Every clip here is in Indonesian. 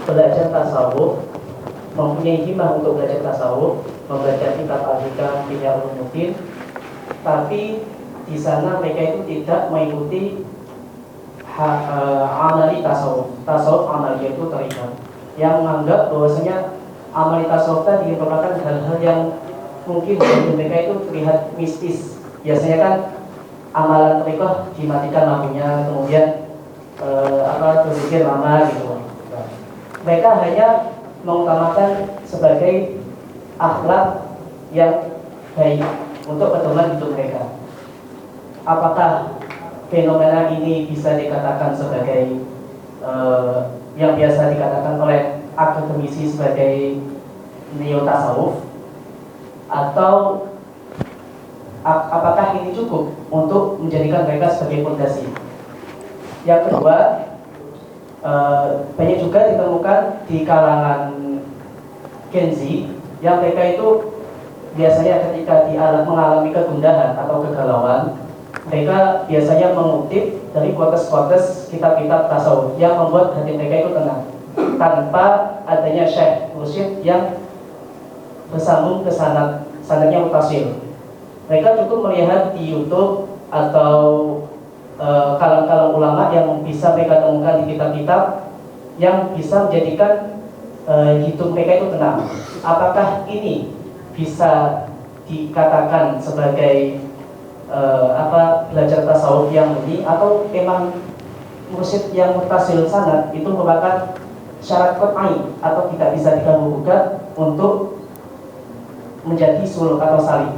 belajar tasawuf, mempunyai himmah untuk belajar tasawuf, membaca kitab al-hikam, Ihya Ulumuddin, tapi di sana mereka itu tidak mengikuti amali tasawuf amali, yaitu tarikat, yang menganggap bahwasanya amali tasawuf tadi merupakan hal-hal yang mungkin bagi mereka itu terlihat mistis. Biasanya kan amalan tarikat dimatikan lampunya, kemudian berzikir lama gitu. Mereka hanya mengutamakan sebagai akhlak yang baik untuk pedoman hidup mereka. Apakah fenomena ini bisa dikatakan sebagai yang biasa dikatakan oleh akademisi sebagai neo tasawuf, atau apakah ini cukup untuk menjadikan mereka sebagai fondasi? Yang kedua, banyak juga ditemukan di kalangan Gen Z yang mereka itu biasanya ketika mengalami kegundahan atau kegalauan, mereka biasanya mengutip dari quotes-quotes kitab-kitab tasawuf yang membuat hati mereka itu tenang, tanpa adanya syekh mursyid yang bersambung ke sanadnya mutasil. Mereka cukup melihat di YouTube atau kalam-kalam ulama yang bisa mereka temukan di kitab-kitab yang bisa menjadikan hidup mereka itu tenang. Apakah ini bisa dikatakan sebagai belajar tasawuf yang murni, atau memang mursyid yang mutasil sanad itu merupakan syarat qat'i atau tidak bisa diganggu gugat untuk menjadi suluk atau salih?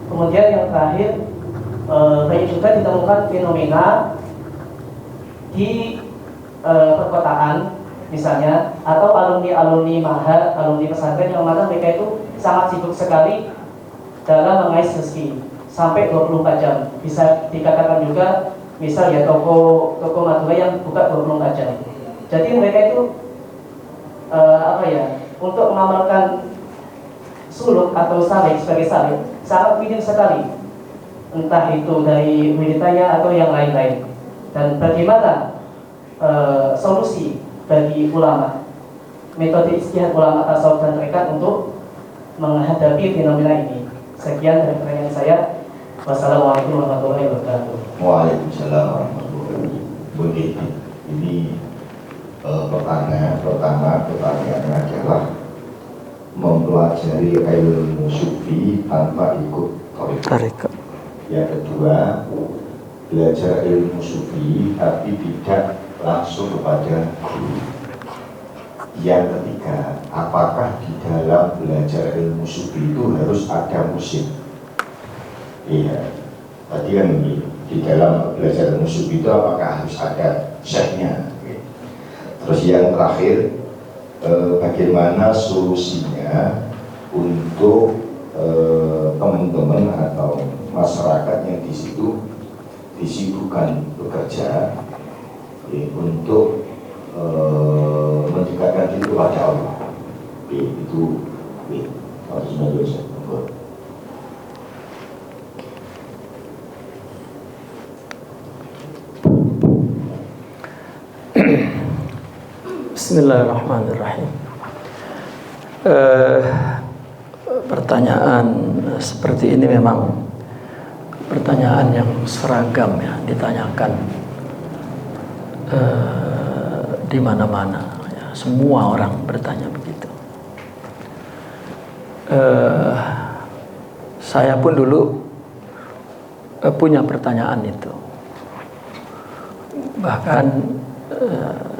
Kemudian yang terakhir, banyak juga ditemukan fenomena di perkotaan misalnya, atau alumni mahad, alumni pesantren yang mana mereka itu sangat sibuk sekali dalam mengais rezeki sampai 24 jam. Bisa dikatakan juga misal ya toko Madura yang buka 24 jam. Jadi mereka itu untuk mengamalkan suluk atau salih sebagai salih sangat minim sekali, entah itu dari wiridanya atau yang lain-lain. Dan bagaimana solusi bagi ulama, metode ijtihad ulama tasawuf dan tarekat untuk menghadapi fenomena ini? Sekian dari pertanyaan saya. Wassalamualaikum warahmatullahi wabarakatuh. Waalaikumsalam warahmatullahi wabarakatuh. Ini pertanyaannya adalah mempelajari ilmu sufi tanpa ikut tarekat. Yang kedua, belajar ilmu sufi tapi tidak langsung kepada guru. Yang ketiga, apakah di dalam belajar ilmu sufi itu harus ada musik? Iya, tadi kan di dalam belajar ilmu sufi itu apakah harus ada syekhnya? Terus yang terakhir, bagaimana solusinya untuk teman-teman atau masyarakat yang di situ disibukkan bekerja untuk mendekatkan diri kepada Allah. Itu harus menjadi. Bismillahirrahmanirrahim. Pertanyaan seperti ini memang pertanyaan yang seragam ya, ditanyakan di mana-mana ya, semua orang bertanya begitu. Saya pun dulu punya pertanyaan itu. Bahkan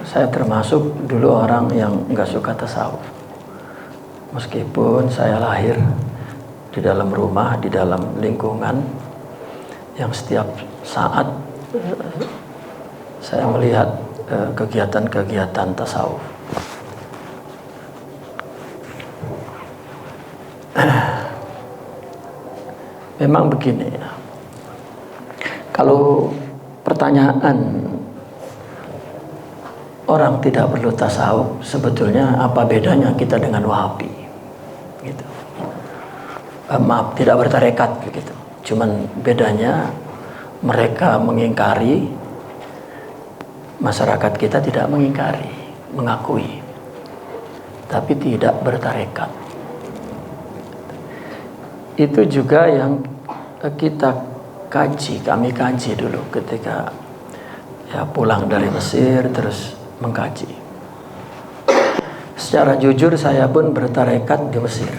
saya termasuk dulu orang yang nggak suka tasawuf. Meskipun saya lahir di dalam rumah, di dalam lingkungan yang setiap saat saya melihat kegiatan-kegiatan tasawuf. Memang begini ya. Kalau pertanyaan orang tidak perlu tasawuf, sebetulnya apa bedanya kita dengan Wahabi? Gitu. Maaf, tidak bertarekat begitu. Cuman bedanya mereka mengingkari, masyarakat kita tidak mengingkari. mengakui, tapi tidak bertarekat. Itu juga yang kami kaji dulu ketika pulang dari Mesir terus mengkaji. Secara jujur saya pun bertarekat di Mesir.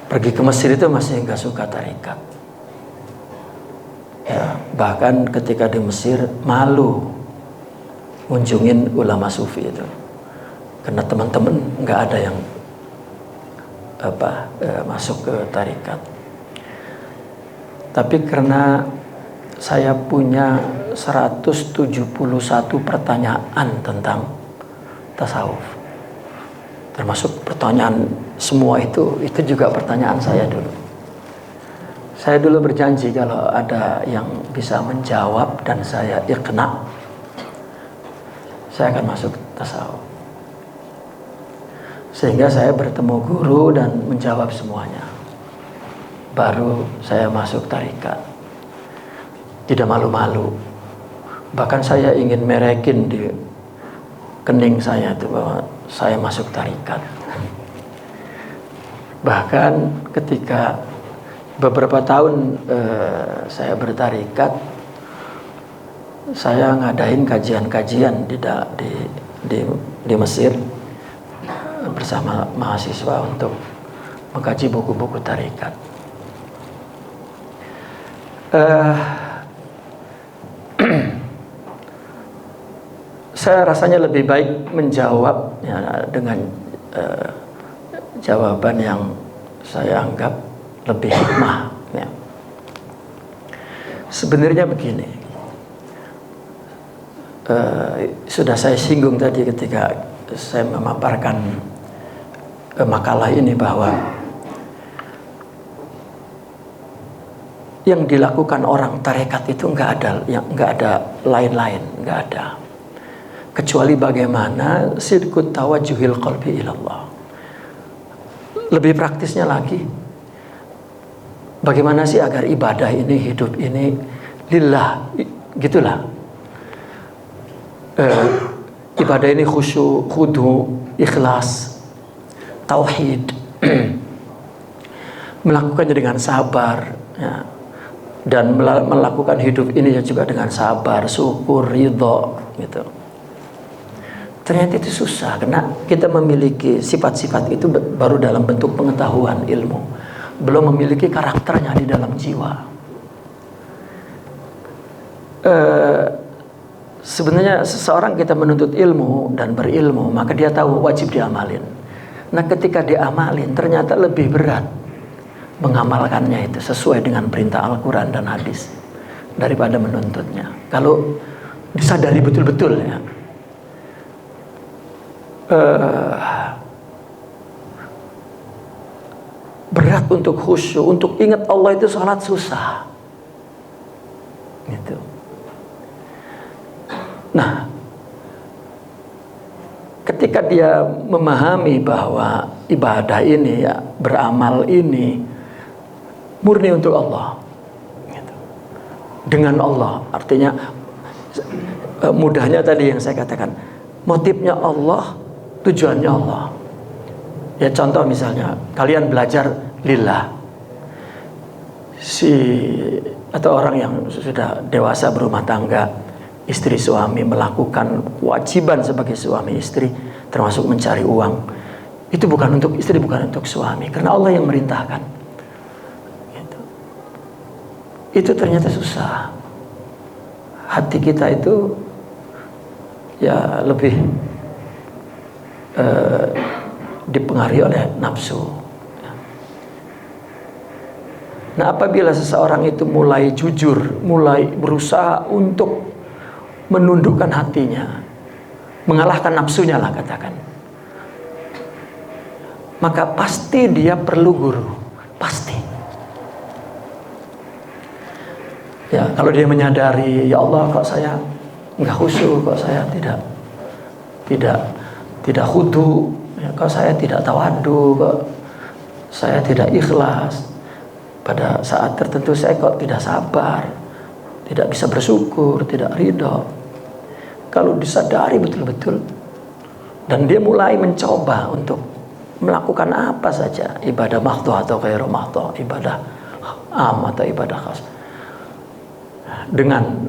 Pergi ke Mesir itu masih nggak suka tarekat. Bahkan ketika di Mesir malu ngunjungin ulama sufi itu, karena teman-teman nggak ada yang masuk ke tarekat. Tapi karena saya punya 171 pertanyaan tentang tasawuf, termasuk pertanyaan semua itu juga pertanyaan saya dulu. Saya dulu berjanji kalau ada yang bisa menjawab dan saya iqna, saya akan masuk tasawuf. Sehingga saya bertemu guru dan menjawab semuanya. Baru saya masuk tarekat. Tidak malu-malu. Bahkan saya ingin merekin di kening saya itu bahwa saya masuk tarekat. Bahkan ketika beberapa tahun saya bertarekat, saya ngadain kajian-kajian di Mesir bersama mahasiswa untuk mengkaji buku-buku tarekat. Saya rasanya lebih baik menjawab dengan jawaban yang saya anggap lebih hikmah. Sebenarnya begini, sudah saya singgung tadi ketika saya memaparkan makalah ini bahwa yang dilakukan orang tarekat itu nggak ada lain-lain, nggak ada. Kecuali bagaimana sidqut tawajjuhil qalbi ilallah. Lebih praktisnya lagi, bagaimana sih agar ibadah ini, hidup ini lillah, gitulah. Ibadah ini khusyuk, khudu, ikhlas, tauhid, melakukannya dengan sabar, ya. Dan melakukan hidup ini juga dengan sabar, syukur, ridho, gitu. Ternyata itu susah karena kita memiliki sifat-sifat itu baru dalam bentuk pengetahuan ilmu, belum memiliki karakternya di dalam jiwa. Sebenarnya seseorang kita menuntut ilmu dan berilmu, maka dia tahu wajib diamalin. Nah, ketika diamalin ternyata lebih berat mengamalkannya itu sesuai dengan perintah Al-Quran dan hadis daripada menuntutnya. Kalau disadari betul-betul ya. Berat untuk khusyuk, untuk ingat Allah itu salat susah. Gitu. Nah, ketika dia memahami bahwa ibadah ini, ya, beramal ini murni untuk Allah, gitu. Dengan Allah, artinya mudahnya tadi yang saya katakan, motifnya Allah, tujuannya Allah. Ya contoh misalnya, kalian belajar lillah, atau orang yang sudah dewasa berumah tangga, istri suami melakukan kewajiban sebagai suami istri, termasuk mencari uang. Itu bukan untuk istri, bukan untuk suami, karena Allah yang merintahkan. Gitu. Itu ternyata susah. Hati kita itu ya lebih dipengaruhi oleh nafsu. Nah, apabila seseorang itu mulai jujur, mulai berusaha untuk menundukkan hatinya, mengalahkan nafsunya lah katakan, maka pasti dia perlu guru, pasti. Ya, kalau dia menyadari, ya Allah, kok saya nggak khusyuk, kok saya tidak khudu, ya, kok saya tidak tawadu, kok saya tidak ikhlas, pada saat tertentu saya kok tidak sabar, tidak bisa bersyukur, tidak ridho. kalau disadari betul-betul dan dia mulai mencoba untuk melakukan apa saja, ibadah mahdhu atau ghairu mahdhu, ibadah am atau ibadah khas, dengan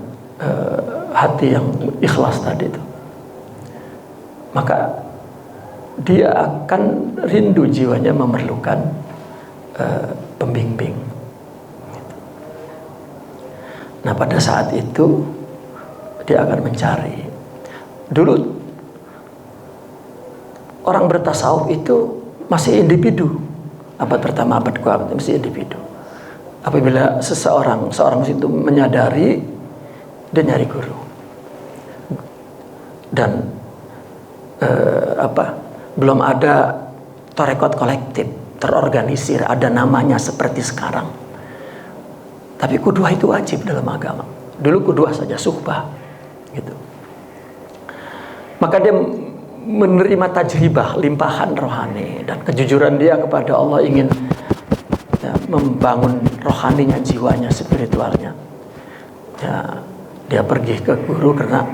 hati yang ikhlas tadi itu, maka dia akan rindu, jiwanya memerlukan pembimbing. Nah, pada saat itu dia akan mencari. Dulu orang bertasawuf itu masih individu. Abad pertama, abad kedua masih individu. Apabila seorang itu menyadari, dia nyari guru. Dan belum ada tarekat kolektif terorganisir, ada namanya seperti sekarang. Tapi qudwah itu wajib dalam agama. Dulu qudwah saja, suhbah gitu. Maka dia menerima tajribah, limpahan rohani, dan kejujuran dia kepada Allah, ingin membangun rohaninya, jiwanya, spiritualnya. Ya, dia pergi ke guru karena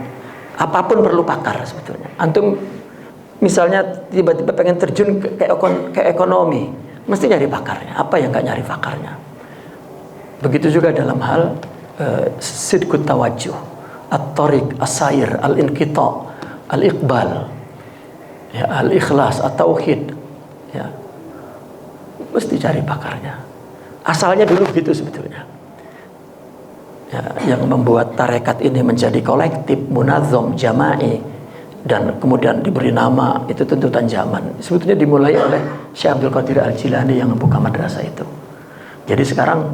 apapun perlu pakar sebetulnya. Antum misalnya tiba-tiba pengen terjun ke ekonomi, mesti nyari pakarnya. Apa yang gak nyari pakarnya? Begitu juga dalam hal sidqut tawajjuh, at-tariq, as-sair, al-inqita, al-iqbal, ya, al-ikhlas, at-tauhid, ya, mesti cari pakarnya. Asalnya dulu begitu sebetulnya. Ya, yang membuat tarekat ini menjadi kolektif, munazzam, jama'i, dan kemudian diberi nama, itu tuntutan zaman. Sebetulnya dimulai oleh Syekh Abdul Qadir Al-Jilani yang membuka madrasah itu. Jadi sekarang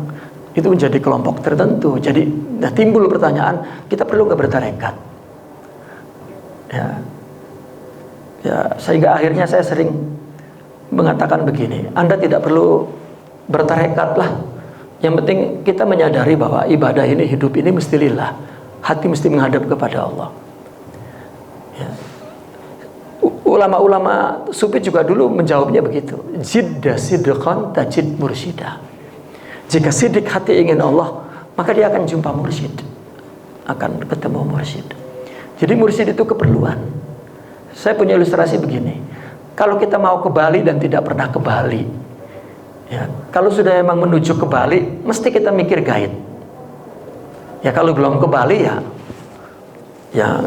itu menjadi kelompok tertentu. Jadi timbul pertanyaan, kita perlu nggak bertarekat? Ya, sehingga akhirnya saya sering mengatakan begini, Anda tidak perlu bertarekat lah. Yang penting kita menyadari bahwa ibadah ini, hidup ini mesti lillah. Hati mesti menghadap kepada Allah. Ya. Ulama-ulama sufi juga dulu menjawabnya begitu. Jidda sidqan tajid mursyida. Jika sidik hati ingin Allah, maka dia akan jumpa mursyid, akan ketemu mursyid. Jadi mursyid itu keperluan. Saya punya ilustrasi begini. Kalau kita mau ke Bali dan tidak pernah ke Bali, ya, kalau sudah memang menuju ke Bali, mesti kita mikir guide. Ya, kalau belum ke Bali ya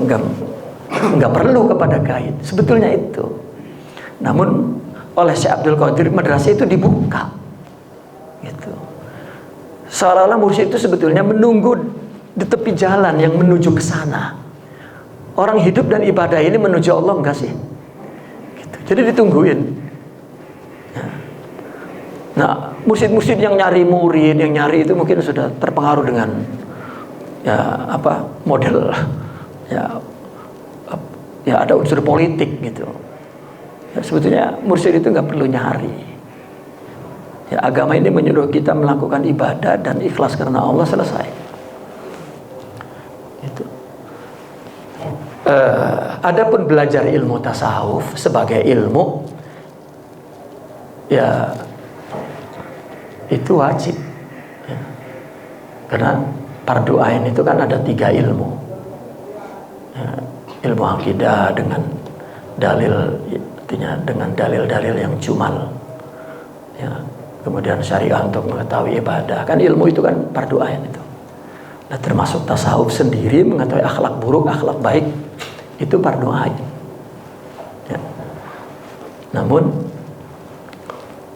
nggak perlu kepada guide. Sebetulnya itu. Namun oleh Syekh Abdul Qadir madrasah itu dibuka, gitu. Seolah-olah mursyid itu sebetulnya menunggu di tepi jalan yang menuju ke sana. Orang hidup dan ibadah ini menuju Allah enggak sih? Gitu. Jadi ditungguin. Ya. Nah, mursyid-mursyid yang nyari murid, yang nyari itu mungkin sudah terpengaruh dengan model ya ada unsur politik gitu. Ya, sebetulnya mursyid itu nggak perlu nyari. Ya, agama ini menyuruh kita melakukan ibadah dan ikhlas karena Allah, selesai. Itu. Adapun belajar ilmu tasawuf sebagai ilmu, ya itu wajib. Ya. Karena fardu ain itu kan ada 3 ilmu. Ya, ilmu akidah dengan dalil, artinya dengan dalil-dalil yang jumal. Ya. Kemudian syariah untuk mengetahui ibadah. Kan ilmu itu kan fardu ain itu. Nah, termasuk tasawuf sendiri, mengetahui akhlak buruk, akhlak baik, itu fardu ain. Ya. Namun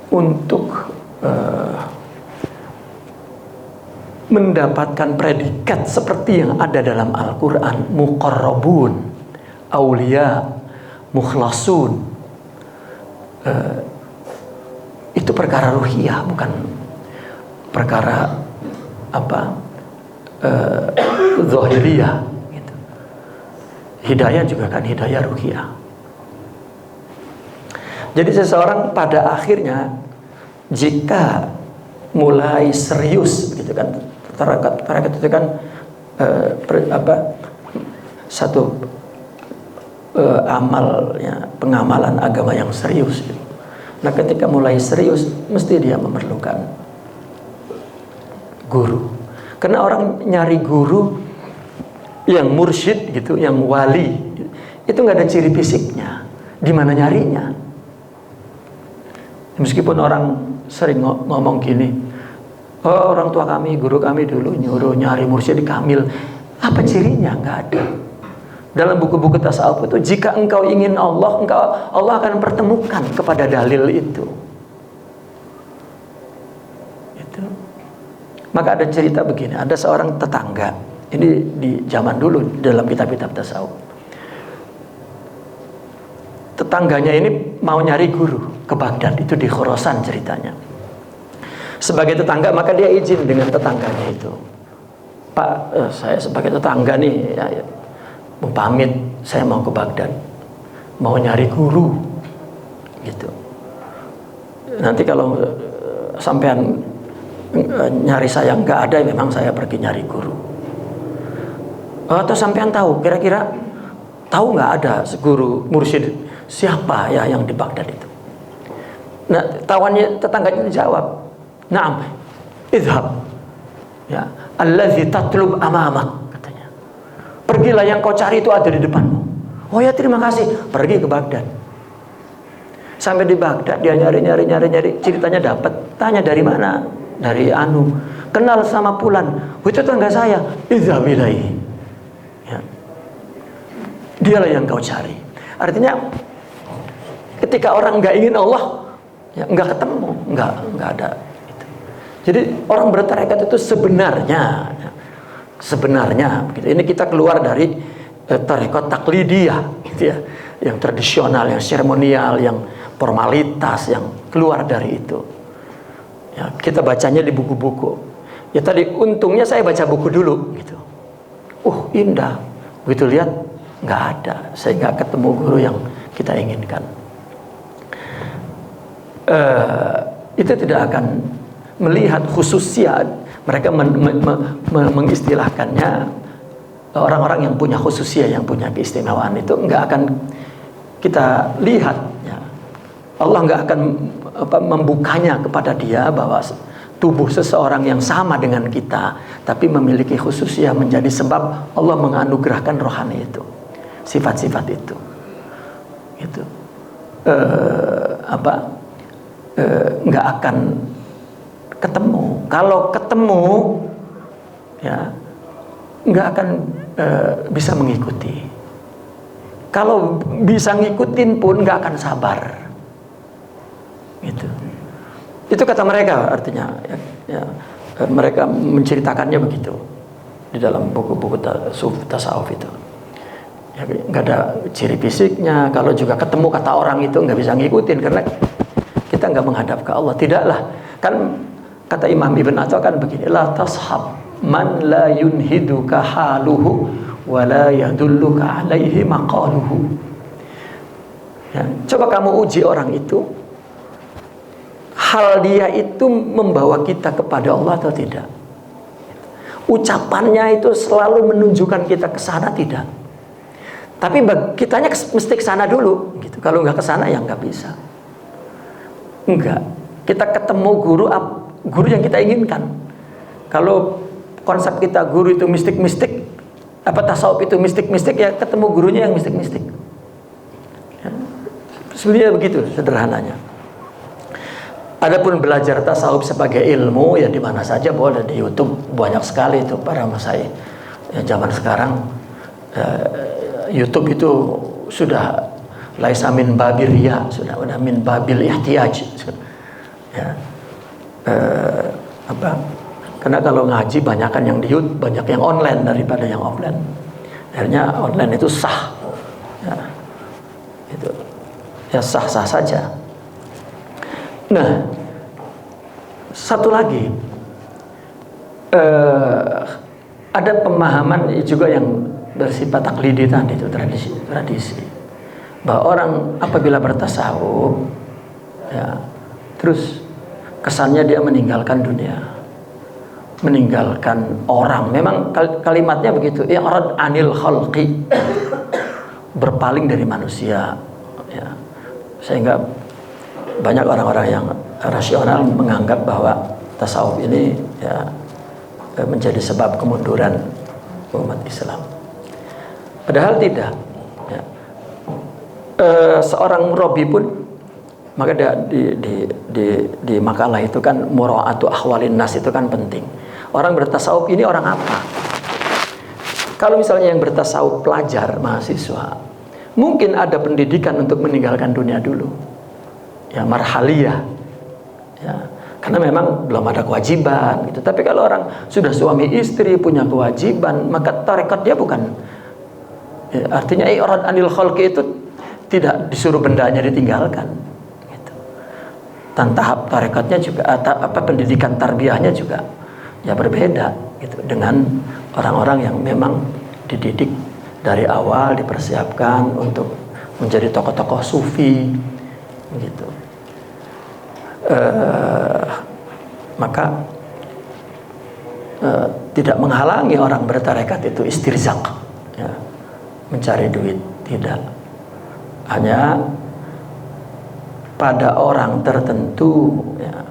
untuk mendapatkan predikat seperti yang ada dalam Al-Quran, muqarrabun, aulia, mukhlasun, itu perkara ruhiyah, bukan perkara zahiriyah gitu. Hidayah juga kan hidayah ruhiyah. Jadi seseorang pada akhirnya jika mulai serius gitu kan, tarekat itu kan satu amalnya, pengamalan agama yang serius gitu. Nah, ketika mulai serius, mesti dia memerlukan guru. Karena orang nyari guru yang mursyid gitu, yang wali, itu nggak ada ciri fisiknya. Di mana nyarinya? Meskipun orang sering ngomong gini, oh, orang tua kami, guru kami dulu nyuruh nyari mursyid kamil. Apa cirinya? Nggak ada. Dalam buku-buku tasawuf itu, jika engkau ingin Allah, Allah akan pertemukan kepada dalil itu. Maka ada cerita begini, ada seorang tetangga, ini di zaman dulu dalam kitab-kitab tasawuf. Tetangganya ini mau nyari guru ke Baghdad, itu di Khorasan ceritanya. Sebagai tetangga, maka dia izin dengan tetangganya itu. Pak, saya sebagai tetangga nih, mau pamit, saya mau ke Baghdad, mau nyari guru, gitu. Nanti kalau sampean nyari saya nggak ada, memang saya pergi nyari guru. Atau sampean tahu, kira-kira tahu nggak ada guru mursyid siapa ya yang di Baghdad itu? Nah, tawannya tetangganya jawab, "Na'am, idhab. Ya, allazi tatlub amamak," katanya. Pergilah, yang kau cari itu ada di depanmu. Oh ya, terima kasih. Pergi ke Baghdad. Sampai di Baghdad dia nyari, ceritanya dapat. Tanya dari mana? Dari anu, kenal sama Fulan, itu tetangga saya. Idzabilai, ya. Dialah yang kau cari. Artinya ketika orang nggak ingin Allah, ya nggak ketemu, nggak ada. Gitu. Jadi orang bertarekat itu sebenarnya, begitu. Ini kita keluar dari tarekat taklidiyah, gitu ya, yang tradisional, yang seremonial, yang formalitas, yang keluar dari itu. Ya, kita bacanya di buku-buku. Ya tadi untungnya saya baca buku dulu gitu. Indah. Begitu lihat nggak ada. Saya nggak ketemu guru yang kita inginkan. Itu tidak akan melihat khususnya. Mereka mengistilahkannya orang-orang yang punya khususnya, yang punya keistimewaan itu nggak akan kita lihat. Ya. Allah nggak akan membukanya kepada dia bahwa tubuh seseorang yang sama dengan kita tapi memiliki khususnya menjadi sebab Allah menganugerahkan rohani itu, sifat-sifat itu, gitu. Nggak akan ketemu. Kalau ketemu, ya nggak akan bisa mengikuti. Kalau bisa ngikutin pun nggak akan sabar. Gitu. Itu kata mereka, artinya ya, mereka menceritakannya begitu di dalam buku-buku tasawuf itu. Ya, nggak ada ciri fisiknya. Kalau juga ketemu kata orang itu nggak bisa ngikutin karena kita nggak menghadap ke Allah. Tidaklah, kan kata Imam Ibn Atha kan begini, la tashab man la yunhiduka haluhu wa la yadulluka alaihi maqaluhu. Ya, coba kamu uji orang itu, hal dia itu membawa kita kepada Allah atau tidak. Ucapannya itu selalu menunjukkan kita ke sana, tidak. Tapi kitanya mesti ke sana dulu gitu. Kalau nggak ke sana ya nggak bisa. Enggak. Kita ketemu guru yang kita inginkan. Kalau konsep kita guru itu mistik-mistik, tasawuf itu mistik-mistik, ya ketemu gurunya yang mistik-mistik. Ya. Sebenarnya begitu sederhananya. Adapun belajar tasawuf sebagai ilmu, ya di mana saja boleh, di YouTube banyak sekali itu para masyayikh. Ya, zaman sekarang YouTube itu sudah laisa min babil riya, sudah min babil ihtiyaj. Ya. Karena kalau ngaji banyakan yang di YouTube, banyak yang online daripada yang offline. Akhirnya online itu sah. Ya. Itu ya sah-sah saja. Nah, satu lagi, ada pemahaman juga yang bersifat taklidi tadi, itu tradisi, bahwa orang apabila bertasawuf, ya, terus kesannya dia meninggalkan dunia, meninggalkan orang. Memang kalimatnya begitu, i'rad anil khalqi, berpaling dari manusia, ya. Sehingga banyak orang-orang yang rasional menganggap bahwa tasawuf ini ya menjadi sebab kemunduran umat Islam. Padahal tidak. Ya. Seorang murabi pun, maka di makalah itu kan mura'atu ahwalin nas itu kan penting. Orang bertasawuf ini orang apa? Kalau misalnya yang bertasawuf pelajar, mahasiswa, mungkin ada pendidikan untuk meninggalkan dunia dulu. Ya, marhaliyah. Ya, karena memang belum ada kewajiban gitu. Tapi kalau orang sudah suami istri punya kewajiban, maka tarekat dia bukan, ya, artinya i'rad anil khalqi itu tidak disuruh bendanya ditinggalkan gitu. Dan tahap tarekatnya juga pendidikan tarbiyahnya juga ya berbeda gitu dengan orang-orang yang memang dididik dari awal, dipersiapkan untuk menjadi tokoh-tokoh sufi gitu. Maka tidak menghalangi orang bertarekat itu istirzaq, ya, mencari duit, tidak. Hanya pada orang tertentu, ya,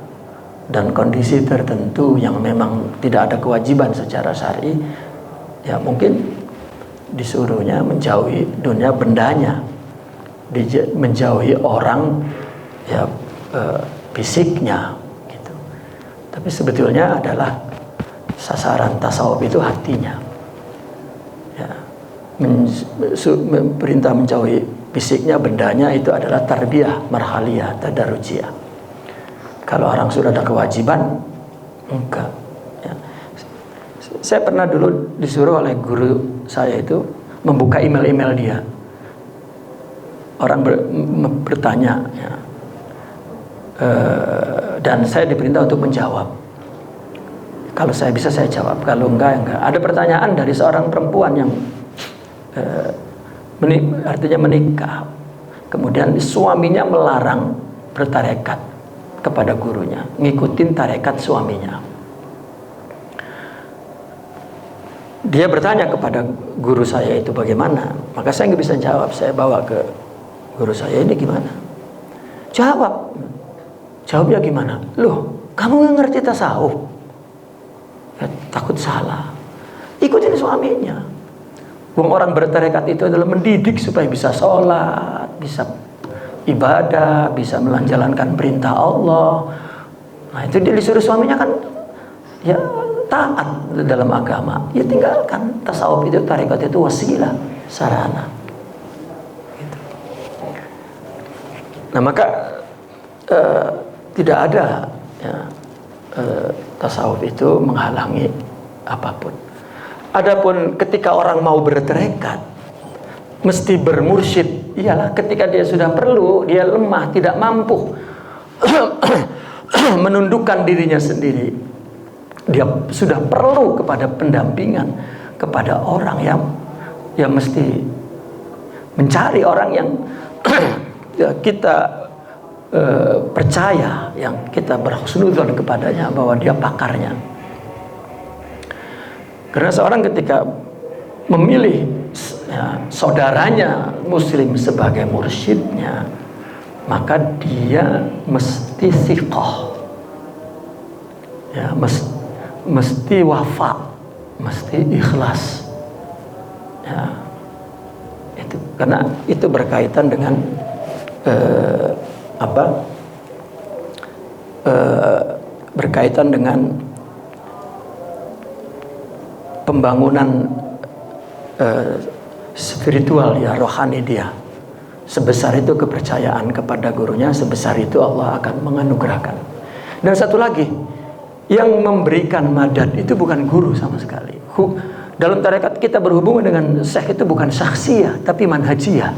dan kondisi tertentu yang memang tidak ada kewajiban secara syar'i, ya mungkin disuruhnya menjauhi dunia bendanya, menjauhi orang, ya, fisiknya gitu. Tapi sebetulnya adalah sasaran tasawuf itu hatinya, ya. Perintah menjauhi fisiknya, bendanya itu adalah tarbiyah marhaliyah tadarrujiyah. Kalau orang sudah ada kewajiban, enggak, ya. Saya pernah dulu disuruh oleh guru saya itu membuka email-email dia. Orang bertanya, ya, dan saya diperintah untuk menjawab. Kalau saya bisa saya jawab, kalau enggak. Ada pertanyaan dari seorang perempuan yang artinya menikah, kemudian suaminya melarang bertarekat kepada gurunya, ngikutin tarekat suaminya. Dia bertanya kepada guru saya itu bagaimana, maka saya nggak bisa jawab. Saya bawa ke guru saya, ini gimana? Jawabnya gimana? Loh, kamu nggak ngerti tasawuf? Ya, takut salah. Ikutin suaminya. Orang bertarekat itu adalah mendidik supaya bisa sholat, bisa ibadah, bisa menjalankan perintah Allah. Nah itu dia disuruh suaminya kan, ya taat dalam agama. Ya tinggalkan. Tasawuf itu, tarekat itu wasilah, sarana. Gitu. Nah maka tidak ada, ya, tasawuf itu menghalangi apapun. Adapun ketika orang mau bertarekat mesti bermursyid, iyalah ketika dia sudah perlu, dia lemah, tidak mampu menundukkan dirinya sendiri, dia sudah perlu kepada pendampingan, kepada orang yang mesti mencari orang yang kita percaya, yang kita berhusnudzon kepadanya bahwa dia pakarnya. Karena seorang ketika memilih, ya, saudaranya muslim sebagai mursyidnya, maka dia mesti siqah, ya, mesti wafa, mesti ikhlas, ya, itu karena itu berkaitan dengan berkaitan dengan pembangunan spiritual, ya, rohani dia. Sebesar itu kepercayaan kepada gurunya, sebesar itu Allah akan menganugerahkan. Dan satu lagi, yang memberikan madad itu bukan guru sama sekali. Dalam tarekat kita berhubungan dengan syekh itu bukan syakhsiyah, tapi manhajiyah.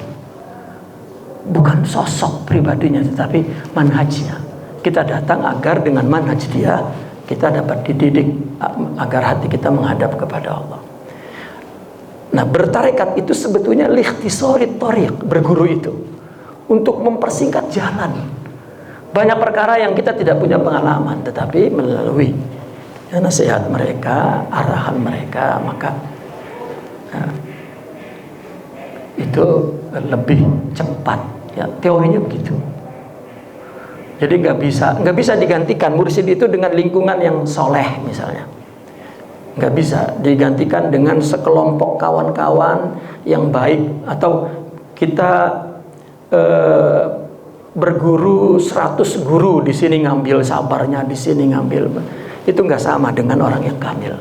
Bukan sosok pribadinya, tetapi manhajnya. Kita datang agar dengan manhaj dia kita dapat dididik agar hati kita menghadap kepada Allah. Nah, bertarekat itu sebetulnya likhtisari thariq, berguru itu untuk mempersingkat jalan. Banyak perkara yang kita tidak punya pengalaman, tetapi melalui nasihat mereka, arahan mereka, maka itu lebih cepat. Ya, teorinya begitu. Jadi nggak bisa digantikan mursyid itu dengan lingkungan yang soleh misalnya. nggak bisa digantikan dengan sekelompok kawan-kawan yang baik, atau kita berguru 100 guru, di sini ngambil sabarnya, di sini ngambil, itu nggak sama dengan orang yang kamil.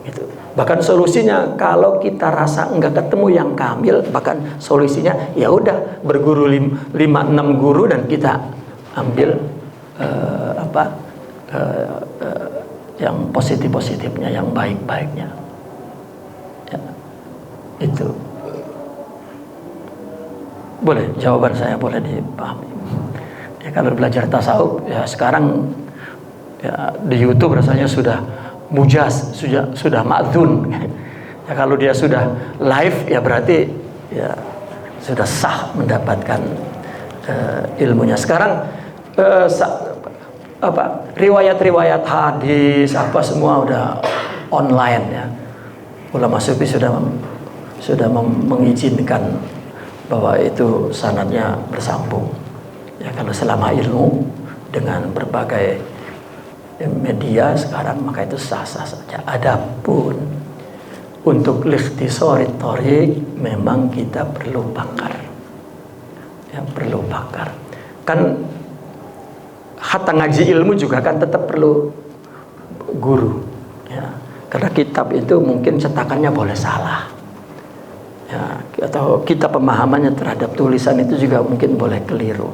Gitu. Bahkan solusinya kalau kita rasa nggak ketemu yang kamil, bahkan solusinya ya udah berguru 5-6 guru dan kita ambil yang positif-positifnya, yang baik-baiknya. Ya, itu. Boleh, jawaban saya boleh dipahami. Ya, kalau belajar tasawuf ya sekarang ya, di YouTube rasanya sudah mujaz, sudah ma'dzun. Ya, kalau dia sudah live ya berarti ya sudah sah mendapatkan ilmunya. Sekarang riwayat-riwayat hadis apa semua udah online ya. Ulama sufi sudah mengizinkan bahwa itu sanadnya bersambung. Ya, kalau selama ilmu dengan berbagai media sekarang maka itu sah-sah saja. Adapun untuk ikhtisari thoriq memang kita perlu pakar. Ya, perlu pakar. Kan hatta ngaji ilmu juga kan tetap perlu guru. Ya, karena kitab itu mungkin cetakannya boleh salah. Ya, atau kita pemahamannya terhadap tulisan itu juga mungkin boleh keliru.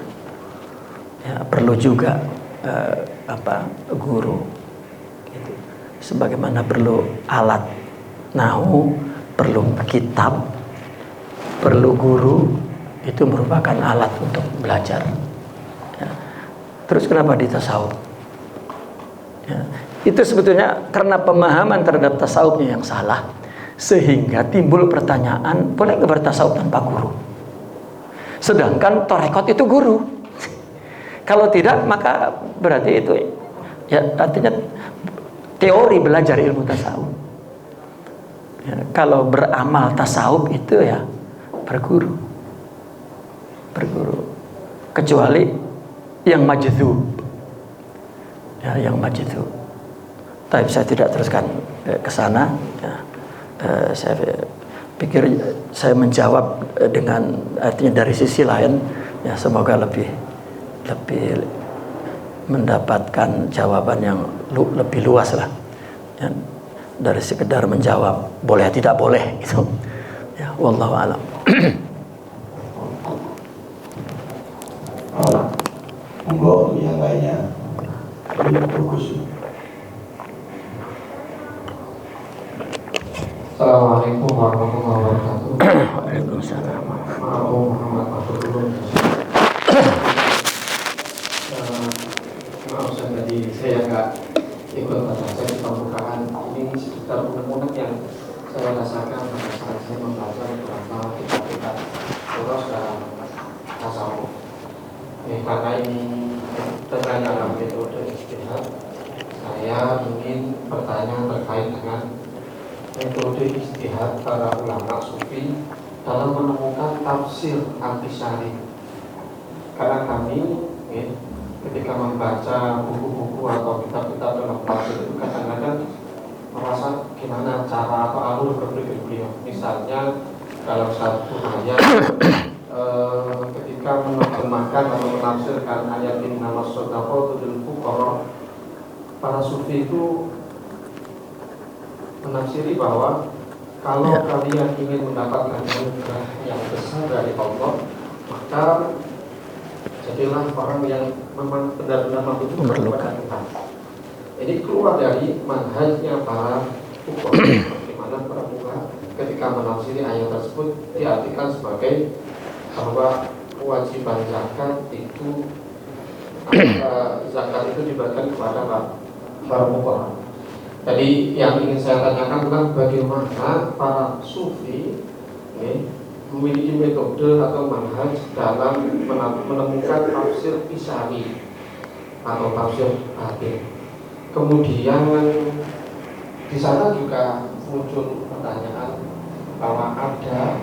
Ya, perlu juga guru. Gitu. Sebagaimana perlu alat nahu, perlu kitab, perlu guru, itu merupakan alat untuk belajar. Ya. Terus kenapa di tasawuf? Ya. Itu sebetulnya karena pemahaman terhadap tasawufnya yang salah, sehingga timbul pertanyaan, boleh nggak bertasawuf tanpa guru? Sedangkan tarekat itu guru. Kalau tidak maka berarti itu ya artinya teori belajar ilmu tasawuf. Ya, kalau beramal tasawuf itu ya berguru. Kecuali yang majdzub. Ya, yang majdzub. Tapi saya tidak teruskan ke sana. Ya. Saya pikir saya menjawab dengan artinya dari sisi lain, ya semoga lebih mendapatkan jawaban yang lebih luas lah, ya, dari sekedar menjawab boleh tidak boleh gitu. Ya, wallahu a'lam. Monggo yang lainnya. Bagus. Assalamualaikum warahmatullahi wabarakatuh. Waalaikumsalam. Muhammad Fahrul. Maaf saya nggak ikut pada sesi pembukaan ini, sekitar unek-unek yang saya rasakan pada saat saya membaca beberapa kitab-kitab Quran dan tasawuf. Karena ini dalam metode ijtihad, saya ingin bertanya terkait dengan metode ijtihad para ulama sufi dalam menemukan tafsir al-Bishari. Karena kami ketika membaca buku-buku atau kitab-kitab dalam tafsir itu kadang-kadang merasa gimana cara atau alur berpikir beliau. Misalnya dalam satu ayat ketika menerjemahkan atau menafsirkan ayat innamas shadaqatu lil fuqara, para sufi itu menafsiri bahwa kalau kalian ingin mendapatkan anugerah yang besar dari Allah, maka jadilah orang yang memang benar-benar membutuhkan kepada Tuhan. Ini keluar dari manhajnya para fuqaha, di mana para fuqaha ketika menafsiri ayat tersebut diartikan sebagai bahwa kewajiban zakat itu diberikan kepada para fuqaha. Jadi yang ingin saya tanyakan adalah bagaimana para sufi memiliki metode atau manhaj dalam menemukan tafsir Bishari atau tafsir batin. Kemudian di sana juga muncul pertanyaan bahwa ada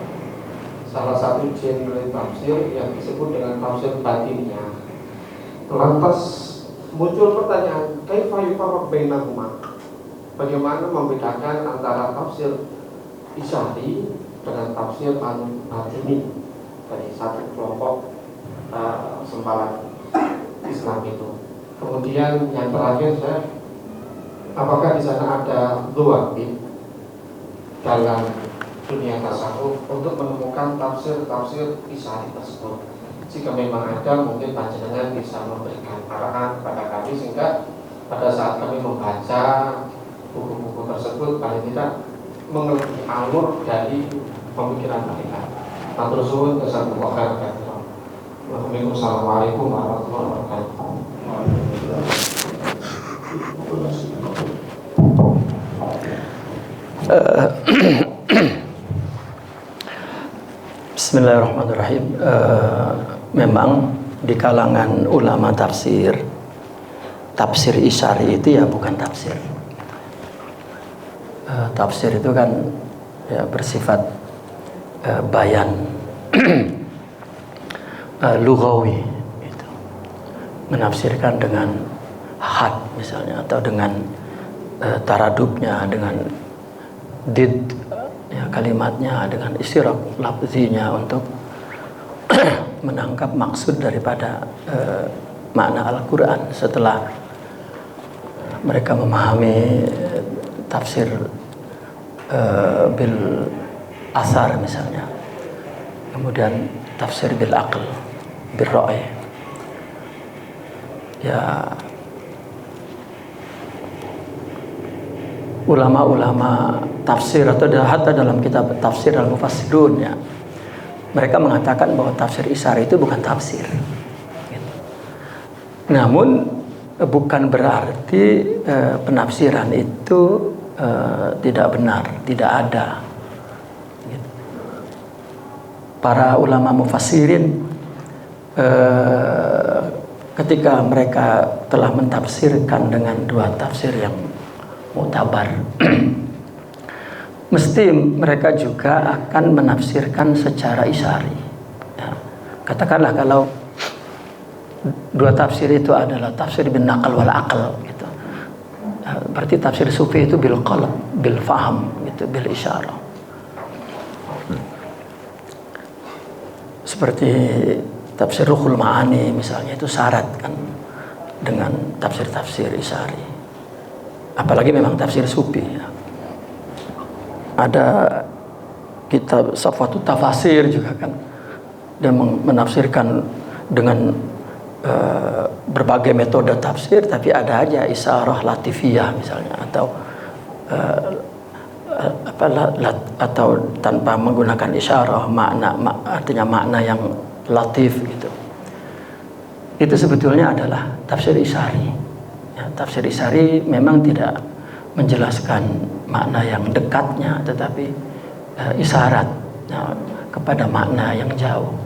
salah satu genre tafsir yang disebut dengan tafsir batinnya. Lantas muncul pertanyaan, kaifa yufarraq bainahuma? bagaimana membedakan antara tafsir Isyari dengan tafsir Al-Batini dari satu kelompok sempalan Islam itu. Kemudian yang terakhir, apakah di sana ada luwaki dalam dunia tasawuf untuk menemukan tafsir-tafsir Isyari tersebut? Jika memang ada, mungkin panjenengan bisa memberikan arahan kepada kami sehingga pada saat kami membaca buku-buku tersebut paling tidak mengerti alur dari pemikiran mereka. Matur suwun, jazakumullah khairan. Wassalamualaikum warahmatullahi wabarakatuh. Bismillahirrahmanirrahim. Memang di kalangan ulama tafsir Isyari itu ya bukan tafsir. Tafsir itu kan ya bersifat bayan lughawi gitu. Menafsirkan dengan had misalnya, atau dengan taradubnya, dengan did ya, kalimatnya, dengan istiraq lafzinya untuk menangkap maksud daripada makna Al-Quran. Setelah mereka memahami tafsir bil asar misalnya, kemudian tafsir bil aql, bil ra'i, ya ulama-ulama tafsir atau hatta dalam kitab tafsir al-mufassirun ya, mereka mengatakan bahwa tafsir Isyari itu bukan tafsir gitu. Namun bukan berarti penafsiran itu tidak benar, tidak ada gitu. Para ulama mufassirin ketika mereka telah mentafsirkan dengan dua tafsir yang mutabar mesti mereka juga akan menafsirkan secara isyari ya. Katakanlah kalau dua tafsir itu adalah tafsir bin naqal wal aql gitu, berarti tafsir sufi itu bil qalb, bil faham gitu, bil isyarah. Seperti tafsir Ruhul Ma'ani misalnya, itu syarat kan dengan tafsir-tafsir isyari. Apalagi memang tafsir sufi ya. Ada kitab Safwatut Tafasir juga kan, dia menafsirkan dengan berbagai metode tafsir, tapi ada aja isyarah latifiyah misalnya, atau atau tanpa menggunakan isyarah, artinya makna yang latif gitu. Itu sebetulnya adalah tafsir isyari ya. Tafsir isyari memang tidak menjelaskan makna yang dekatnya, tetapi isyarat ya, kepada makna yang jauh.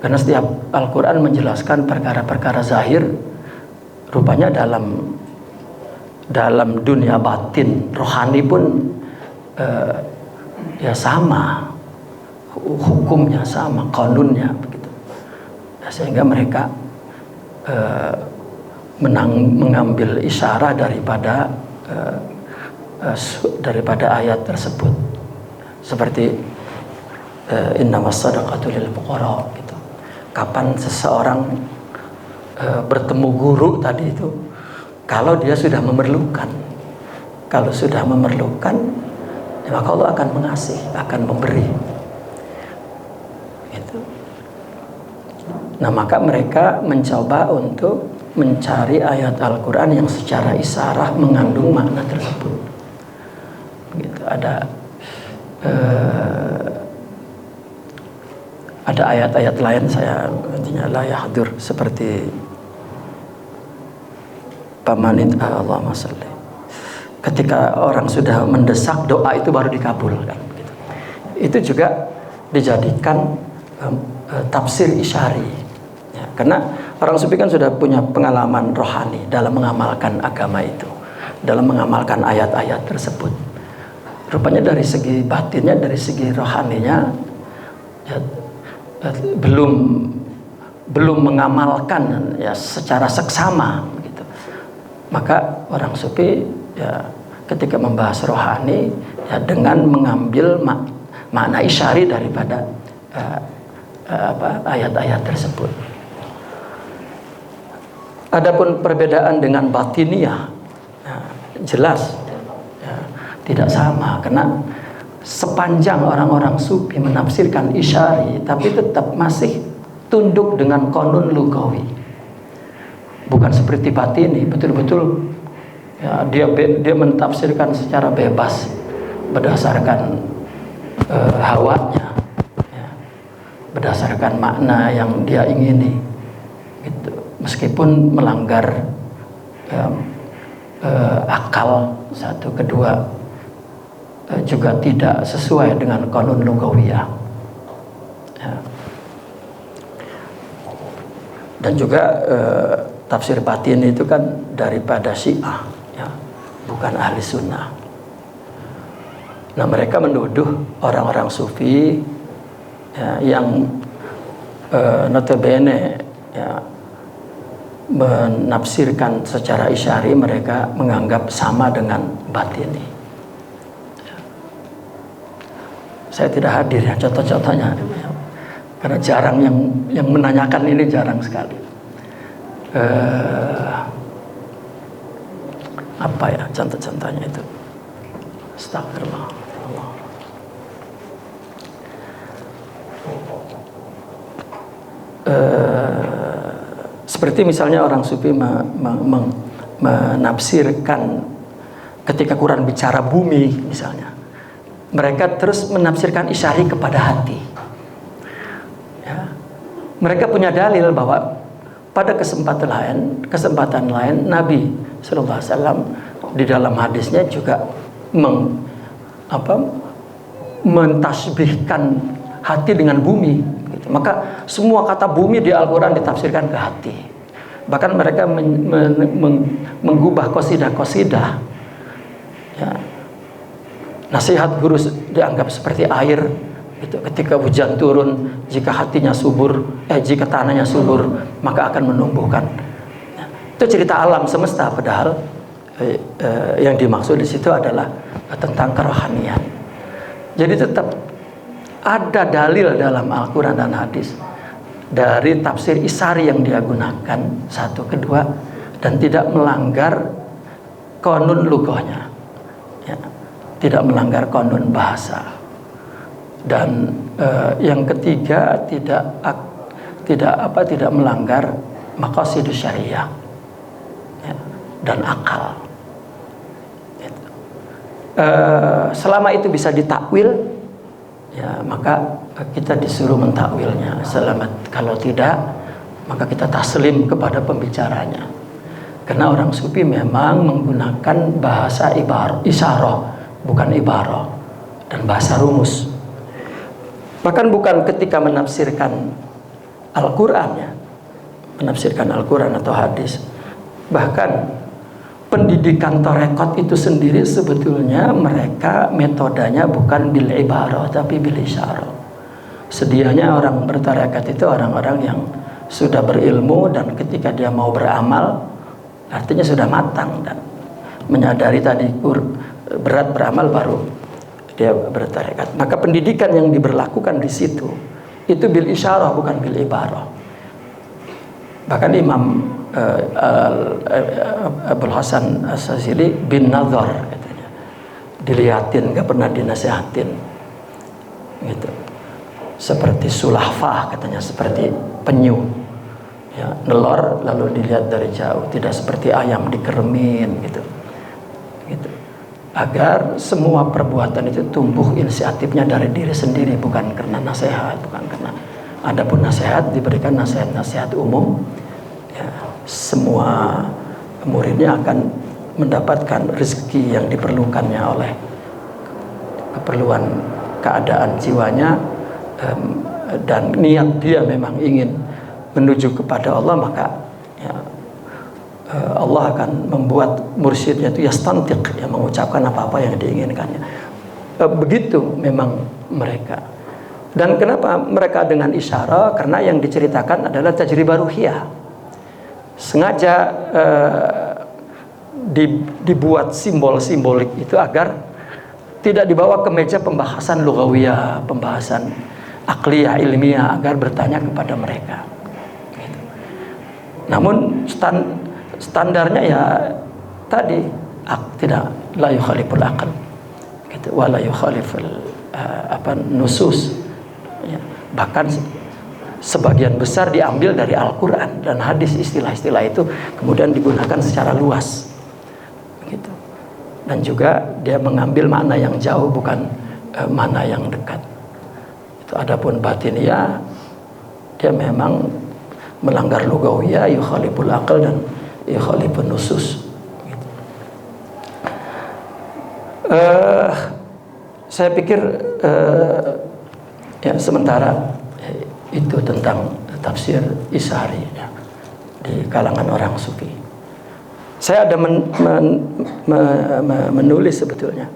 Karena setiap Al-Quran menjelaskan perkara-perkara zahir, rupanya dalam dunia batin rohani pun ya sama, hukumnya sama, kanunnya begitu. Sehingga mereka mengambil isyarat daripada ayat tersebut, seperti innamas shadaqatu lil fuqara gitu. Kapan seseorang bertemu guru tadi itu, kalau dia sudah memerlukan. Kalau sudah memerlukan, maka Allah akan mengasih, akan memberi gitu. Nah, maka mereka mencoba untuk mencari ayat Al-Quran yang secara isyarah mengandung makna tersebut gitu. Ada ayat-ayat lain saya nantinya la yahdur, seperti pamanit Allahumma shalli. Ketika orang sudah mendesak, doa itu baru dikabulkan gitu. Itu juga dijadikan tafsir isyari ya, karena orang sufi kan sudah punya pengalaman rohani dalam mengamalkan agama itu, dalam mengamalkan ayat-ayat tersebut. Rupanya dari segi batinnya, dari segi rohaninya ya, belum mengamalkan ya secara seksama gitu. Maka orang sufi ya ketika membahas rohani ya, dengan mengambil makna isyari daripada ayat-ayat tersebut. Adapun perbedaan dengan batiniyah ya, jelas ya, tidak sama, karena sepanjang orang-orang sufi menafsirkan isyari tapi tetap masih tunduk dengan konun lugawi, bukan seperti batini betul-betul ya, dia mentafsirkan secara bebas berdasarkan hawanya ya, berdasarkan makna yang dia ingini gitu, meskipun melanggar akal satu, kedua juga tidak sesuai dengan konun lugawiyah ya. Dan juga tafsir batin itu kan daripada Syiah ya, bukan ahli sunnah. Nah, mereka menuduh orang-orang sufi ya, yang notabene ya, menafsirkan secara isyari, mereka menganggap sama dengan batini ya. Saya tidak hadir ya contoh-contohnya ya, karena jarang yang menanyakan ini, jarang sekali. Apa ya contoh-contohnya itu? Astagfirullah. Seperti misalnya orang sufi menafsirkan ketika Quran bicara bumi misalnya, mereka terus menafsirkan isyari kepada hati ya. Mereka punya dalil bahwa pada kesempatan lain Nabi SAW di dalam hadisnya juga mentasbihkan hati dengan bumi gitu. Maka semua kata bumi di Al-Quran ditafsirkan ke hati. Bahkan mereka menggubah qasidah ya. Nasihat guru dianggap seperti air gitu. Ketika hujan turun, jika hatinya subur, jika tanahnya subur, maka akan menumbuhkan ya. Itu cerita alam semesta, padahal yang dimaksud di situ adalah tentang kerohanian. Jadi tetap ada dalil dalam Al-Quran dan hadis dari tafsir isari yang dia gunakan, satu, kedua, dan tidak melanggar konun lughahnya ya, tidak melanggar konun bahasa, dan yang ketiga tidak melanggar maqasidus syariah ya, dan akal. Selama itu bisa ditakwil ya, maka kita disuruh mentakwilnya. Kalau tidak, maka kita taslim kepada pembicaranya. Karena orang sufi memang menggunakan bahasa isyarah, bukan ibarah, dan bahasa rumus. Bahkan bukan ketika menafsirkan Al-Quran ya, menafsirkan Al-Quran atau hadis. Bahkan pendidikan tarekat itu sendiri sebetulnya mereka metodenya bukan bil ibarah tapi bil isyarah. Sedianya orang bertarekat itu orang-orang yang sudah berilmu, dan ketika dia mau beramal artinya sudah matang dan menyadari tadi berat beramal, baru dia bertarekat. Maka pendidikan yang diberlakukan di situ itu bil isyarah bukan bil ibarah. Bahkan Imam Abul Hasan As-Sazili bin nazar katanya, dilihatin, gak pernah dinasihatin gitu. Seperti sulahfah katanya, seperti penyu ya, nelor lalu dilihat dari jauh, tidak seperti ayam dikeremin gitu. Agar semua perbuatan itu tumbuh inisiatifnya dari diri sendiri, bukan karena nasihat, bukan karena adapun nasihat diberikan nasihat umum ya, semua muridnya akan mendapatkan rezeki yang diperlukannya oleh keperluan keadaan jiwanya, dan niat dia memang ingin menuju kepada Allah, maka ya, Allah akan membuat mursyidnya itu yastantiq, yang mengucapkan apa-apa yang diinginkannya. Begitu memang mereka. Dan kenapa mereka dengan isyarah? Karena yang diceritakan adalah tajribah ruhiyah. Sengaja dibuat simbol-simbolik itu agar tidak dibawa ke meja pembahasan lughawiyah, pembahasan akliyah ilmiah, agar bertanya kepada mereka. Gitu. Namun standarnya ya tadi tidak la yukhaliful aql, gitu, wa la yukhaliful nusus. Ya, bahkan sebagian besar diambil dari Al-Quran dan hadis, istilah-istilah itu kemudian digunakan secara luas, gitu. Dan juga dia mengambil makna yang jauh, bukan makna yang dekat. Itu adapun batiniyah, dia memang melanggar lugawiyah, yukhaliful aql dan yukhalifun nusus, gitu. Saya pikir ya sementara itu tentang tafsir Ishari ya, di kalangan orang sufi. Saya ada menulis sebetulnya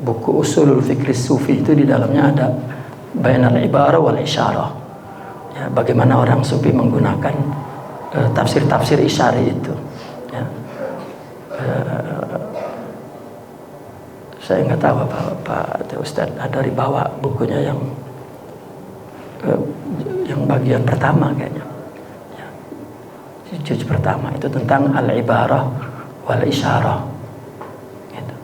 buku Usulul Fikri Sufi, itu di dalamnya ada Bainal Ibarah wal Isyarah, ya, bagaimana orang sufi menggunakan tafsir-tafsir Ishari itu, ya. Saya nggak tahu Pak Ustadz ada dibawa bukunya yang bagian pertama kayaknya, ya, juz pertama itu tentang al-ibarah wal isyarah, gitu.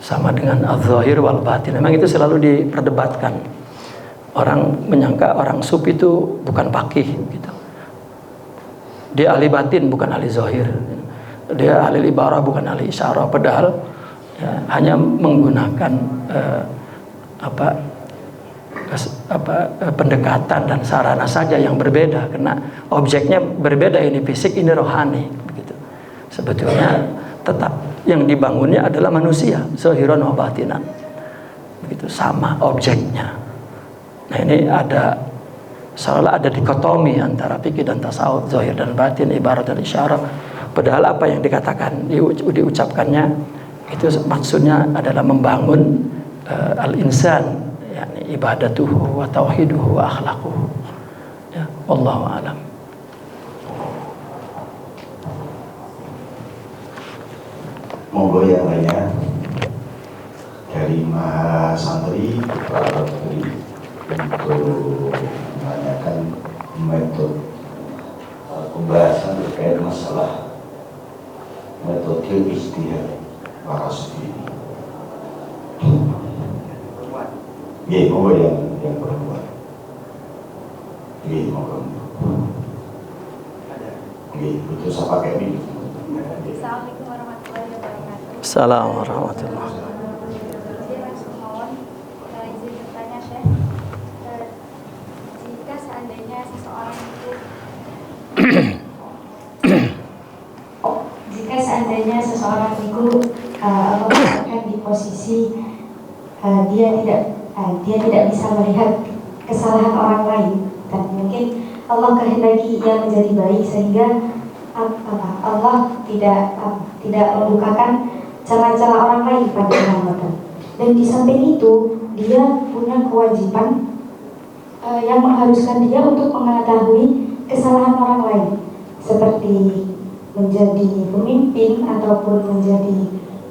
Sama dengan al-zahir wal batin. Memang itu selalu diperdebatkan. Orang menyangka orang sufi itu bukan faqih, gitu. Dia ahli batin bukan ahli zahir, dia ahli ibarah bukan ahli isyarah, padahal ya, hanya menggunakan pendekatan dan sarana saja yang berbeda, karena objeknya berbeda, ini fisik, ini rohani, begitu. Sebetulnya tetap yang dibangunnya adalah manusia, zahiran wa batinan, begitu, sama objeknya. Nah, ini seolah ada dikotomi antara fikih dan tasawuf, zahir dan batin, ibarat dan isyarah. Padahal apa yang dikatakan, diucapkannya itu maksudnya adalah membangun al-insan, yakni ibadatuhu wa tauhiduhu wa akhlaquhu. Ya, wallahu a'lam. Monggo yang lainnya dari Mas Santri Pak Putri untuk menanyakan metode pembahasan terkait masalah metode ijtihad para sufi. Iya, monggo yang perempuan. Iya, monggo. Iya, itu saya pakai ini. Assalamualaikum warahmatullahi wabarakatuh. Assalamualaikum warahmatullahi wabarakatuh. Saya langsung mohon izin bertanya, Syekh. Jika seandainya seseorang itu Allah meletakkan di posisi dia tidak bisa melihat kesalahan orang lain, dan mungkin Allah kehendaki ia menjadi baik sehingga Allah tidak membukakan celah-celah orang lain pada Muhammad. Dan di samping itu dia punya kewajiban yang mengharuskan dia untuk mengetahui kesalahan orang lain, seperti menjadi pemimpin ataupun menjadi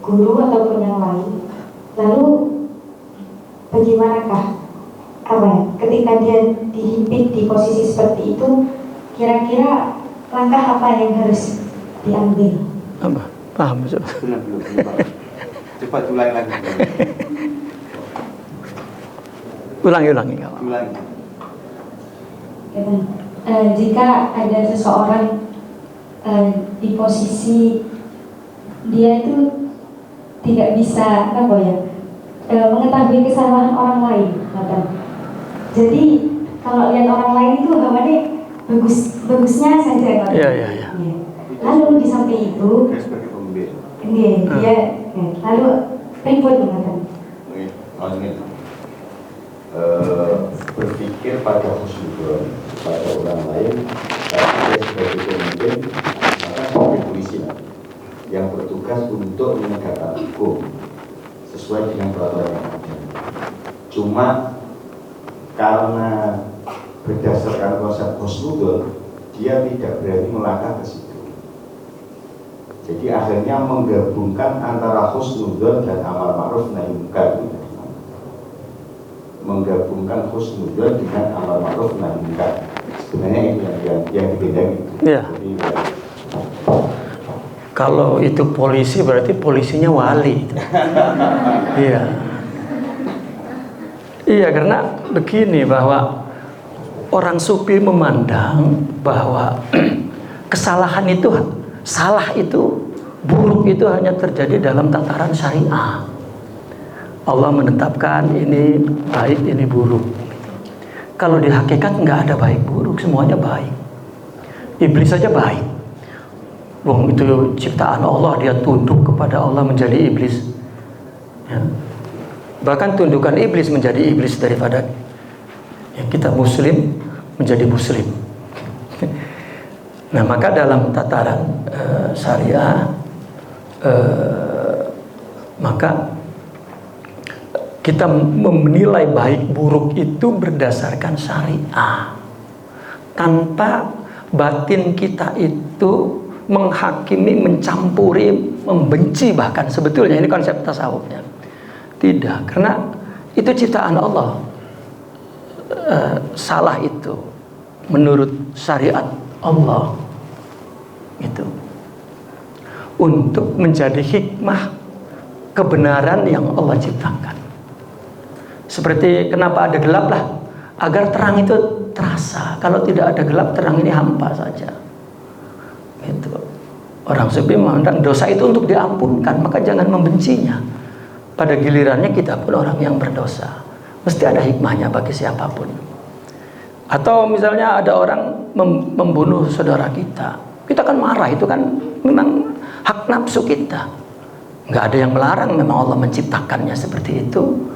guru ataupun yang lain. Lalu bagaimanakah ketika dia dihimpit di posisi seperti itu, kira-kira langkah apa yang harus diambil? Paham? Belum. Cepat ulangi lagi. Ulangi. Jika ada seseorang di posisi dia itu tidak bisa mengetahui kesalahan orang lain, jadi kalau lihat orang lain itu hawanya bagusnya saja, Iya. Lalu di samping itu dia lalu ribut Berpikir pada husnuzon pada orang lain, tapi dia sebagai pemimpin, maka sebagai polisi yang bertugas untuk menegakkan hukum sesuai dengan peraturan yang ada. Cuma karena berdasarkan konsep husnuzon, dia tidak berani melangkah ke situ. Jadi akhirnya menggabungkan antara husnudzon dan amal ma'ruf nahi munkar itu. Menggabungkan husnudzon dengan amal ma'ruf nahi munkar. Sebenarnya itu yang dibedakan. Iya. Kalau itu polisi berarti polisinya wali. Iya. Iya, karena begini, bahwa orang sufi memandang bahwa kesalahan itu, salah itu, buruk itu hanya terjadi dalam tataran syariah. Allah menetapkan ini baik, ini buruk. Kalau di hakikat nggak ada baik buruk, semuanya baik. Iblis saja baik. Wong itu ciptaan Allah, dia tunduk kepada Allah menjadi iblis. Ya. Bahkan tundukan iblis menjadi iblis daripada ya, kita muslim menjadi muslim. Nah, maka dalam tataran syariah, maka kita menilai baik buruk itu berdasarkan syariah, tanpa batin kita itu menghakimi, mencampuri, membenci. Bahkan sebetulnya ini konsep tasawufnya tidak, karena itu ciptaan Allah. Salah itu menurut syariat Allah itu untuk menjadi hikmah kebenaran yang Allah ciptakan. Seperti kenapa ada gelap lah, agar terang itu terasa. Kalau tidak ada gelap, terang ini hampa saja. Gitu. Orang sufi memandang dosa itu untuk diampunkan, maka jangan membencinya. Pada gilirannya kita pun orang yang berdosa, mesti ada hikmahnya bagi siapapun. Atau misalnya ada orang membunuh saudara kita, kita kan marah, itu kan memang hak nafsu kita. Nggak ada yang melarang, memang Allah menciptakannya seperti itu.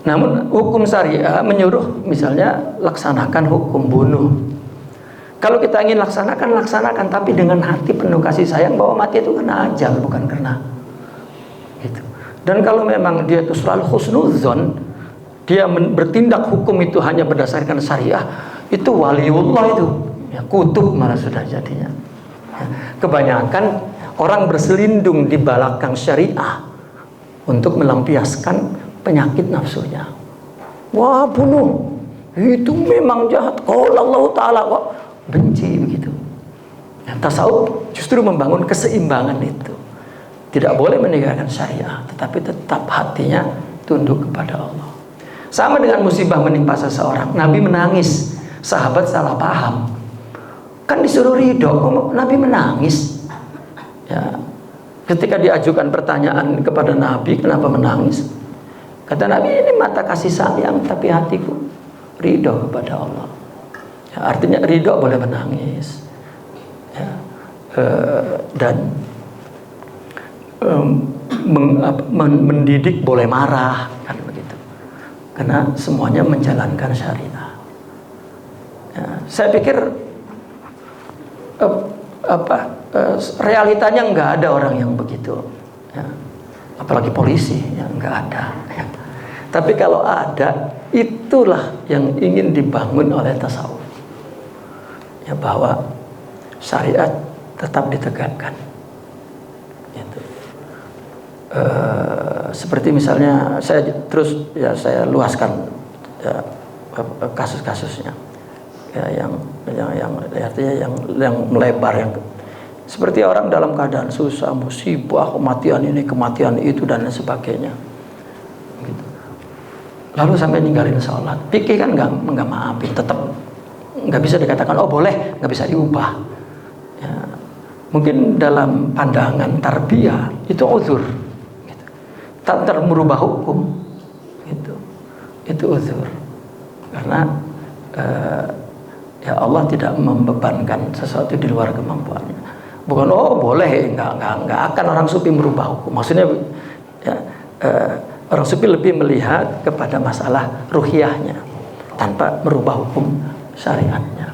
Namun hukum syariah menyuruh misalnya laksanakan hukum bunuh. Kalau kita ingin laksanakan, tapi dengan hati penuh kasih sayang, bahwa mati itu karena ajal, bukan karena itu. Dan kalau memang dia itu selalu husnudzon, dia bertindak hukum itu hanya berdasarkan syariah, itu waliullah itu, ya, kutub malah sudah jadinya. Ya, kebanyakan orang berselindung di belakang syariah untuk melampiaskan penyakit nafsunya. Wah, bunuh itu memang jahat. Kalau Allah Ta'ala kok benci begitu. Ya, tasawuf justru membangun keseimbangan itu. Tidak boleh meninggalkan syariah, tetapi tetap hatinya tunduk kepada Allah. Sama dengan musibah menimpa seseorang, Nabi menangis, sahabat salah paham. Kan disuruh ridho, kok Nabi menangis? Ya, ketika diajukan pertanyaan kepada Nabi, kenapa menangis? Kata Nabi, ini mata kasih sayang, tapi hatiku ridho kepada Allah. Ya, artinya ridho boleh menangis, ya, dan mendidik boleh marah, kan begitu. Karena semuanya menjalankan syariah. Ya, saya pikir realitanya nggak ada orang yang begitu. Ya. Apalagi polisi, yang nggak ada. Ya. Tapi kalau ada, itulah yang ingin dibangun oleh tasawuf. Ya, bahwa syariat tetap ditegakkan. Gitu. Seperti misalnya saya luaskan ya, kasus-kasusnya, ya, artinya yang melebar, yang seperti orang dalam keadaan susah, musibah, kematian ini, kematian itu, dan lain sebagainya. Gitu. Lalu sampai ninggalin sholat, fikih kan nggak maafin, tetap nggak bisa dikatakan oh boleh, nggak bisa diubah. Ya, mungkin dalam pandangan tarbiyah itu uzur, gitu. Tak merubah hukum, gitu. Itu uzur, karena ya Allah tidak membebankan sesuatu di luar kemampuannya. Bukan oh boleh, nggak akan orang sufi merubah hukum. Maksudnya ya, orang sufi lebih melihat kepada masalah ruhiyahnya tanpa merubah hukum syariatnya.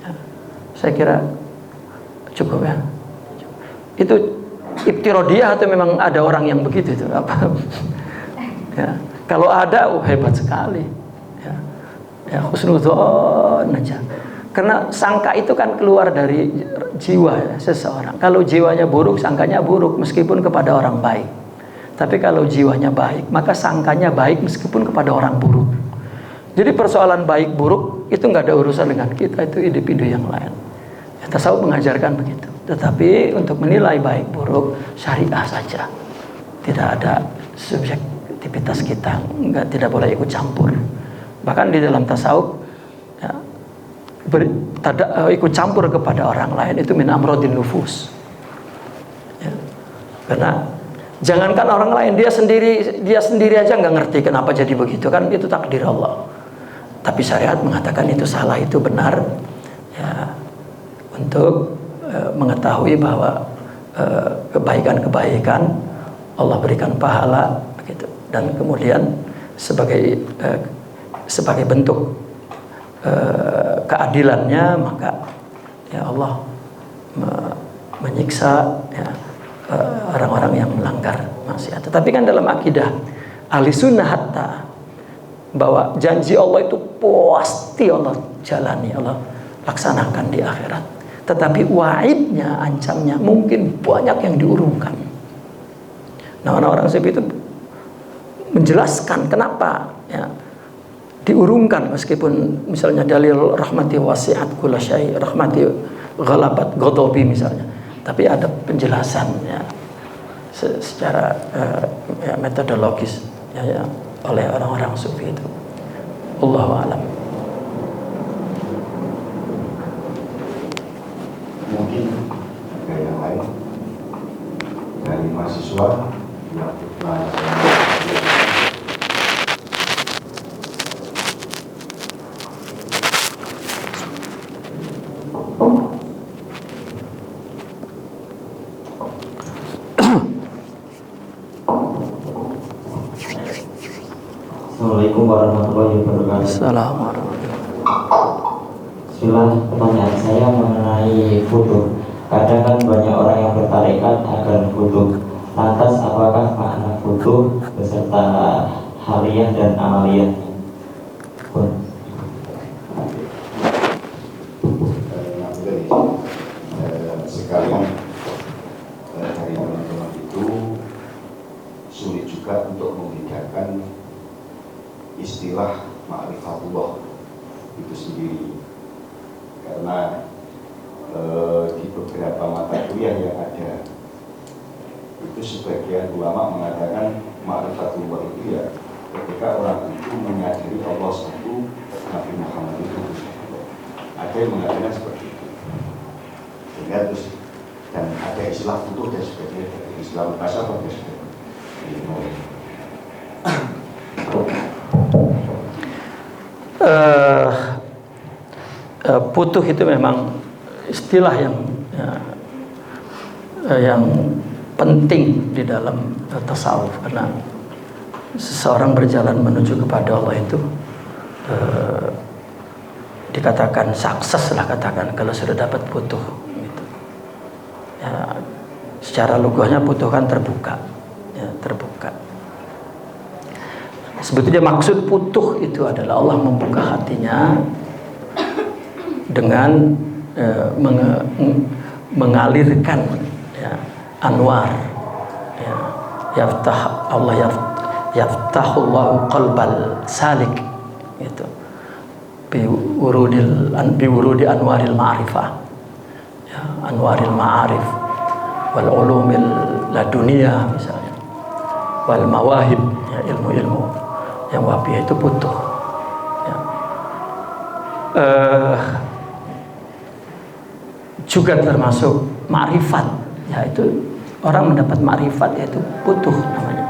Ya, saya kira cukup ya. Itu iftirodiyah atau memang ada orang yang begitu itu apa? Ya, kalau ada, hebat sekali. Ya, husnudzon aja. Karena sangka itu kan keluar dari jiwa seseorang. Kalau jiwanya buruk, sangkanya buruk meskipun kepada orang baik. Tapi kalau jiwanya baik, maka sangkanya baik meskipun kepada orang buruk. Jadi persoalan baik buruk itu nggak ada urusan dengan kita, itu individu yang lain. Ya, tasawuf mengajarkan begitu. Tetapi untuk menilai baik buruk syariah saja. Tidak ada subjektivitas kita, tidak boleh ikut campur. Bahkan di dalam tasawuf ya, ikut campur kepada orang lain itu min amrodin nufus ya. Karena jangankan orang lain, dia sendiri aja nggak ngerti kenapa jadi begitu, kan itu takdir Allah. Tapi syariat mengatakan itu salah, itu benar ya, untuk mengetahui bahwa kebaikan-kebaikan Allah berikan pahala begitu. Dan kemudian sebagai bentuk keadilannya, maka ya Allah menyiksa ya, orang-orang yang melanggar maksiat. Tetapi kan dalam akidah ahli sunnah hatta bahwa janji Allah itu pasti Allah jalani, Allah laksanakan di akhirat. Tetapi wa'idnya, ancamnya mungkin banyak yang diurungkan. Nah, orang-orang seperti itu menjelaskan kenapa ya, diurungkan, meskipun misalnya dalil rahmati wasi'at kulla syai', rahmati ghalabat ghadabi misalnya. Tapi ada penjelasannya secara ya, metodologis ya, oleh orang-orang sufi itu. Allahu a'lam. Mungkin ada yang lain dari mahasiswa yang Assalamualaikum warahmatullahi wabarakatuh. Assalamualaikum. Bismillah, pertanyaan saya mengenai foto. Kadang kan banyak orang yang bertarekat agar foto. Lantas apakah makna foto beserta haliyah dan amaliyah? sekarang dari teman-teman itu sulit juga untuk membedakan istilah ma'rifatullah itu sendiri, karena di beberapa mata kuliah yang ada itu sebagian ulama mengatakan ma'rifatullah itu ya ketika orang itu menyadari Allah satu, Nabi Muhammad itu ada yang mengatakan seperti itu. Sehingga terus dan ada istilah futuh dan sebagainya, istilah bahasa dan sebagainya. Putuh itu memang istilah yang penting di dalam tasawuf, karena seseorang berjalan menuju kepada Allah itu dikatakan sukses lah, katakan kalau sudah dapat putuh gitu. Ya, secara lugahnya putuh kan terbuka ya, terbuka. Sebetulnya maksud putuh itu adalah Allah membuka hatinya dengan mengalirkan ya, anwar ya, yaftahullahu qalbal salik gitu, biwurudi anwaril ma'rifah ya, anwaril ma'arif wal ulumil laduniyah misalnya, wal mawahib ya, ilmu-ilmu yang wahiyah itu putuh ya. Juga termasuk ma'rifat, yaitu orang mendapat ma'rifat, yaitu putuh namanya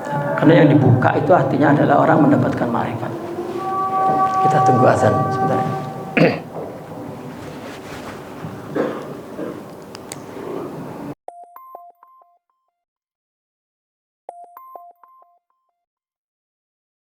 ya, karena yang dibuka itu artinya adalah orang mendapatkan ma'rifat. Kita tunggu azan sebentar.